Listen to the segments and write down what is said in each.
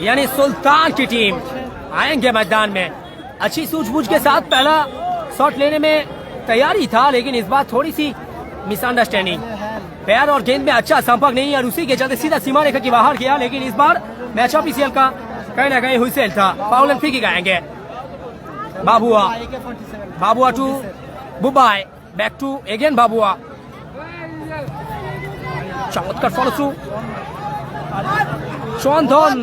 यानी सुल्तान की टीम आएंगे मैदान में। अच्छी सूझबूझ के साथ पहला शॉट लेने में तैयारी था, लेकिन इस बार थोड़ी सी मिसअंडरस्टैंडिंग, पैर और गेंद में अच्छा संपर्क नहीं और उसी के चलते सीधा सीमा रेखा की बाहर किया। लेकिन इस बार मैच ऑफिशियल का कहीं ना कहीं हुइसेल था, फाउल एंड फ्री किक आएंगे। Babua to Bubai, back to again Babua, চমৎকার ফলো থ্রু চন্দন।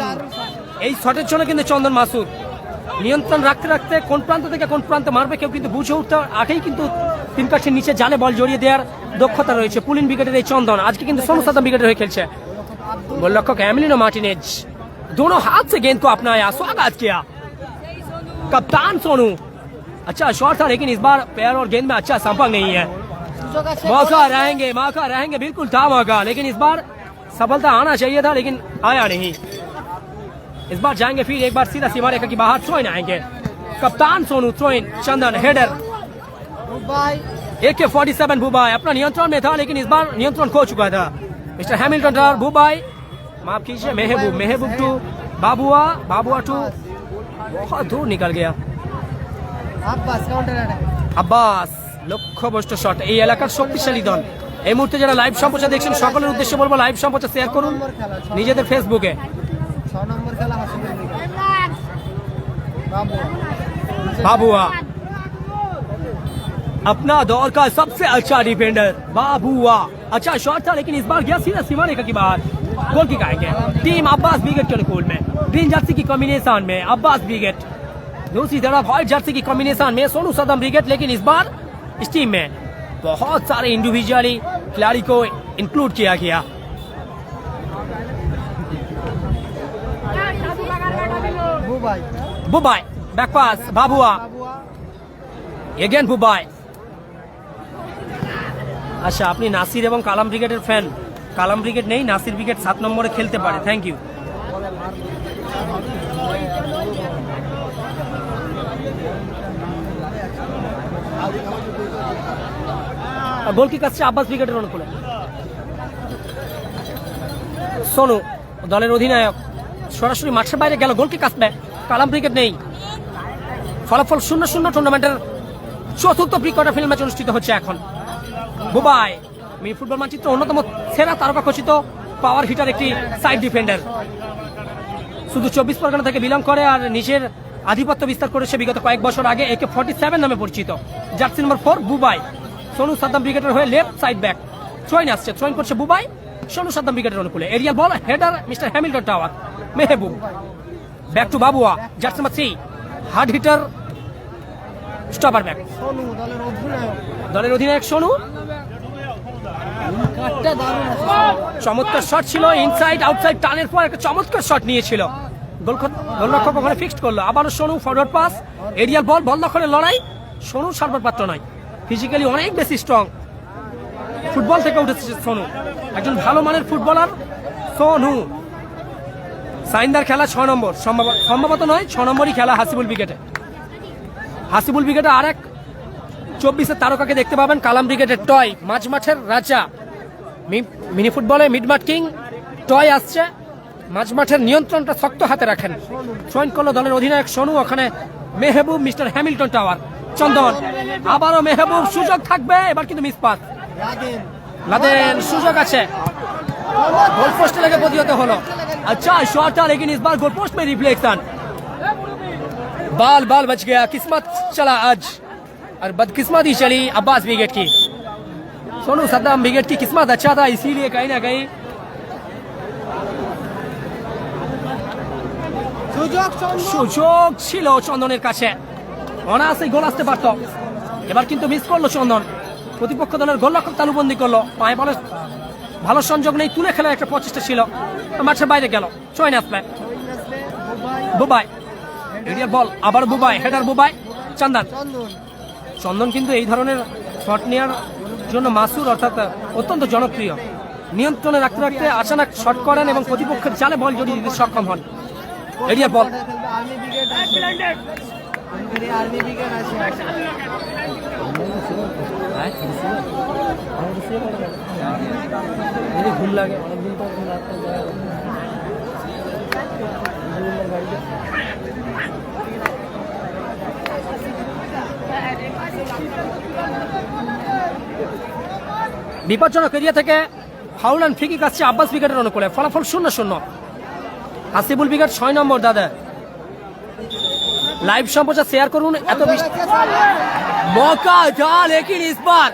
এই শটের জন্য কিন্তু চন্দন মাসুদ নিয়ন্ত্রণ রাখতে রাখতে কোন প্রান্ত থেকে কোন প্রান্তে মারবে কেউ কিন্তু বুঝে উঠতে আগেই কিন্তু তিন কাঠের নিচে জালে বল জড়িয়ে দেওয়ার দক্ষতা রয়েছে পুলিন ব্রিগেডের এই চন্দন। আজকে কিন্তু सोनू सादम ब्रिगेड হয়ে খেলছে। गोलरक्षक एमिलिनो मार्टिनेज दोनों हाथ से गेंद को अपनाया, स्वागत किया कप्तान सोनू। अच्छा शॉट था, लेकिन इस बार पैर और गेंद में अच्छा संपर्क नहीं है। मौका रहेंगे बिल्कुल था मौका, लेकिन इस बार सफलता आना चाहिए था, लेकिन आया नहीं। इस बार जाएंगे फिर एक बार सीधा सीमा रेखा की बाहर, थ्रो इन आएंगे। कप्तान Sonu, throw in Chandan, header AK-47 Bubai अपना नियंत्रण में था, लेकिन इस बार नियंत्रण खो चुका था। मिस्टर हैमिल्टन और बुबाई, माफ कीजिए, मेहबूब टू बाबुआ टू, बहुत दूर निकल गया। আব্বাস লক্ষ্যভ্রষ্ট শট। এই এলাকার শক্তিশালী দল। এই মুহূর্তে যারা লাইভ সম্প্রচার দেখছেন সকলের উদ্দেশ্যে বলবো লাইভ সম্প্রচার শেয়ার করুন নিজেদের ফেসবুকে। 6 নম্বর খেলা হাসিল बाबुआ अपना दौर का सबसे अच्छा डिफेंडर बाबुआ। अच्छा शॉट था, लेकिन इस बार गया सीधा सीमा रेखा की बाहर, गोल किक आएंगे। टीम अब्बास ब्रिगेड के अनुकूल में, ग्रीन जर्सी की कॉम्बिनेशन में अब्बास ब्रिगेड, दूसरी तरफ व्हाइट जर्सी की कॉम्बिनेशन में सोनू सादम ब्रिगेड। लेकिन इस बार इस टीम में बहुत सारे इंडिविजुअली खिलाड़ी को इंक्लूड किया गया। बुबाई बैक पास, बाबुआ एगेन बुबाई। আচ্ছা আপনি নাসির এবং কালাম ব্রিগেডের ফ্যান, কালাম ব্রিগেড নেই, নাসির ব্রিগেড 7 নম্বরে খেলতে পারে, থ্যাংক ইউ। গোল কিক আসছে আব্বাস ব্রিগেডের অনুকূলে। সোনু দলের অধিনায়ক সরাসরি মাঠের বাইরে গেল, গোল কিক আসবে, কালাম ব্রিগেড নেই। ফলাফল 0-0। টুর্নামেন্টের চতুর্থ প্রি কোয়ার্টার ফাইনাল ম্যাচ অনুষ্ঠিত হচ্ছে এখন। বুবাই মিনি ফুটবল মানচিত্র অন্যতম সেরা তারকা খচিত পাওয়ার হিটার একটি সাইড ডিফেন্ডার, শুধু 24 পরগনা থেকে বিলং করে আর নিজের আধিপত্য বিস্তার করেছে বিগত কয়েক বছর আগে। AK-47 নামে পরিচিত, জার্সি নম্বর 4 বুবাই। সোনু সাদ্দাম ব্রিগেডের হয়ে লেফট সাইড ব্যাক, থ্রোইন আসছে, থ্রোইন করছে বুবাই সোনু সাদ্দাম ব্রিগেডের অনুকূলে। Aerial ball, header mister Hamilton tower, Mehboob back to Babua, jersey number 3 hard hitter stopper back, দলের অধিনায়ক সোনু। চমৎকার শট ছিল, ইনসাইড আউটসাইড টানের পর একটা চমৎকার শট নিয়েছিল, গোলরক্ষক ওখানে ফিক্সড করলো। আবারও Sonu forward pass, aerial ball, ball দখলের লড়াই। সোনু সর্বর পাত্র নয়, ফিজিক্যালি অনেক বেশি স্ট্রং, ফুটবল থেকে উঠেছে সোনু, একজন ভালো মানের ফুটবলার সোনু। সাইন্দার খেলা 6 নম্বর, সম্ভবত নয় 6 নম্বরই খেলা হাসিবুল ব্রিগেডে। হাসিবুল ব্রিগেডে আরেক 24-এর তারকাকে দেখতে পাবেন, কালাম ব্রিগেডের টয়, মাঝ মাঠের রাজা, মিনি ফুটবলে মিডমাঠ কিং টয় আসছে, মাঝ মাঠের নিয়ন্ত্রণটা শক্ত হাতে রাখেন। জয়েন করলো দলের অধিনায়ক সোনু, ওখানে মেহবুব মিস্টার হ্যামিল্টন টাওয়ার, চন্দন। আবারও মেহবুব, সুযোগ থাকবে, এবার কিন্তু মিস পাস। লাদেন সুযোগ আছে, গোল পোস্টে লেগে প্রতিহত হলো। अच्छा शॉट था, लेकिन इस बार गोल पोस्ट में रिफ्लेक्शन, बाल बच गया। किस्मत चला आज, और बदकिस्मती चली अब्बास ब्रिगेड की। सोनू साद्दाम ब्रिगेड की किस्मत अच्छा था, इसीलिए कहीं ना कहीं সুযোগ ছিল চন্দনের কাছে, অনায়াসে গোল আসতে পারত, এবার কিন্তু মিস করলো চন্দন। প্রতিপক্ষ দলের গোলরক্ষক তালুবন্দি করলো, পায়ে বলে ভালো সংযোগ নেই, তুলে খেলার একটা প্রচেষ্টা ছিল, মাঠের বাইরে গেল। ছয় আসবে বুবাই, এরিয়ার বল, আবার বুবাই, হেডার বুবাই, চন্দন কিন্তু এই ধরনের শট নেওয়ার জন্য মাসুর অর্থাৎ অত্যন্ত জনপ্রিয়। নিয়ন্ত্রণে রাখতে রাখতে আচানক শট করেন এবং প্রতিপক্ষের জালে বল জড়িয়ে দিতে সক্ষম হন। এরিয়ার বল, ঘুম লাগে অনেকদিন তো বিপজ্জনক এরিয়া থেকে ফাউল অ্যান্ড ফ্রি কিক আসছে আব্বাস ব্রিগেডের অনুকূলে, ফলাফল 0-0। হাসিবুল ব্রিগেড 6 নম্বর। দাদা লাইভ সম্প্রচার শেয়ার করুন। এত মौका था लेकिन इस बार